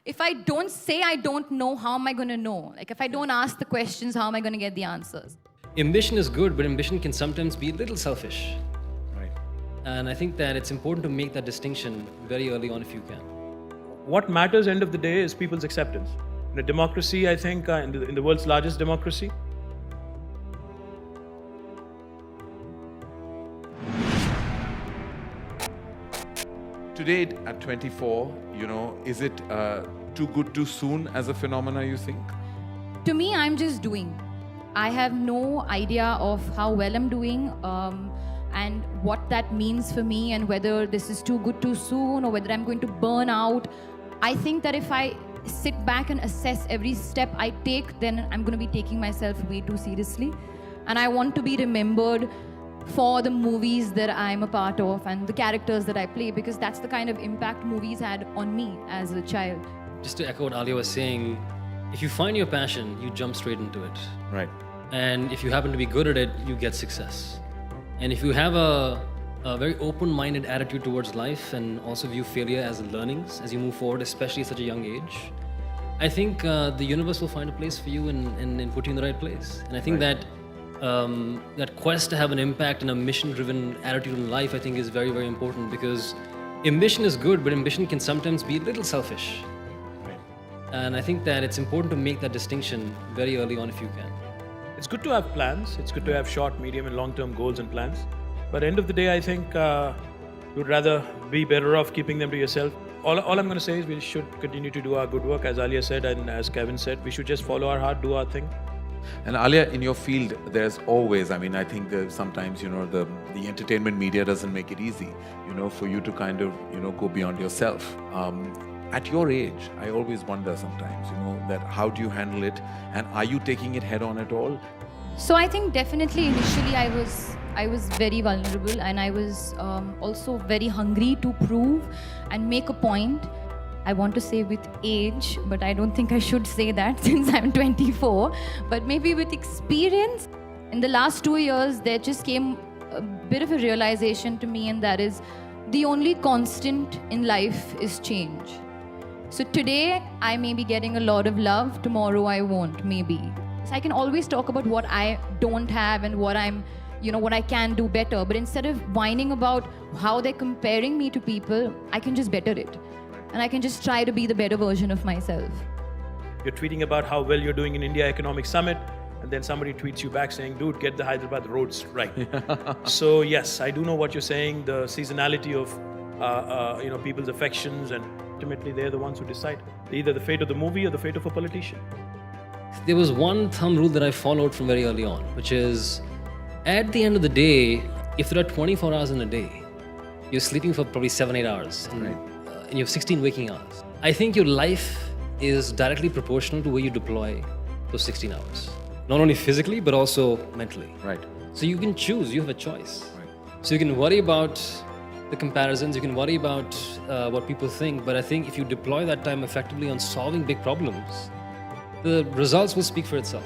If I don't say I don't know, how am I going to know? Like if I don't ask the questions, how am I going to get the answers? Ambition is good, but ambition can sometimes be a little selfish. Right. And I think that it's important to make that distinction very early on if you can. What matters end of the day is people's acceptance. In a democracy, I think, in the world's largest democracy, Today at 24, is it too good too soon as a phenomena, you think? To me, I'm just doing. I have no idea of how well I'm doing and what that means for me and whether this is too good too soon or whether I'm going to burn out. I think that if I sit back and assess every step I take, then I'm going to be taking myself way too seriously. And I want to be remembered for the movies that I'm a part of and the characters that I play, because that's the kind of impact movies had on me as a child. Just to echo what Alia was saying, if you find your passion, you jump straight into it. Right. And if you happen to be good at it, you get success. And if you have a very open-minded attitude towards life and also view failure as learnings as you move forward, especially at such a young age, I think the universe will find a place for you and put you in the right place. And I think that that quest to have an impact and a mission-driven attitude in life, I think, is very, very important, because ambition is good, but ambition can sometimes be a little selfish. Right. And I think that it's important to make that distinction very early on if you can. it's good to have plans. It's good to have short, medium, and long-term goals and plans. But end of the day, I think you'd rather be better off keeping them to yourself. All I'm going to say is we should continue to do our good work, as Alia said and as Kevin said. We should just follow our heart, do our thing. And Alia, in your field, there's always, I think that sometimes, the entertainment media doesn't make it easy, for you to kind of, go beyond yourself. At your age, I always wonder sometimes, that how do you handle it? And are you taking it head on at all? So I think definitely initially I was very vulnerable, and I was also very hungry to prove and make a point. I want to say with age, but I don't think I should say that since I'm 24. But maybe with experience. In the last 2 years, there just came a bit of a realization to me, and that is the only constant in life is change. So today, I may be getting a lot of love, tomorrow I won't, maybe. So I can always talk about what I don't have and what what I can do better. But instead of whining about how they're comparing me to people, I can just better it. And I can just try to be the better version of myself. You're tweeting about how well you're doing in India Economic Summit, and then somebody tweets you back saying, dude, get the Hyderabad roads right. So yes, I do know what you're saying, the seasonality of people's affections, and ultimately they're the ones who decide either the fate of the movie or the fate of a politician. There was one thumb rule that I followed from very early on, which is, at the end of the day, if there are 24 hours in a day, you're sleeping for probably 7-8 hours. And you have 16 waking hours. I think your life is directly proportional to where you deploy those 16 hours. Not only physically, but also mentally. Right. So you can choose, you have a choice. Right. So you can worry about the comparisons, you can worry about what people think, but I think if you deploy that time effectively on solving big problems, the results will speak for itself.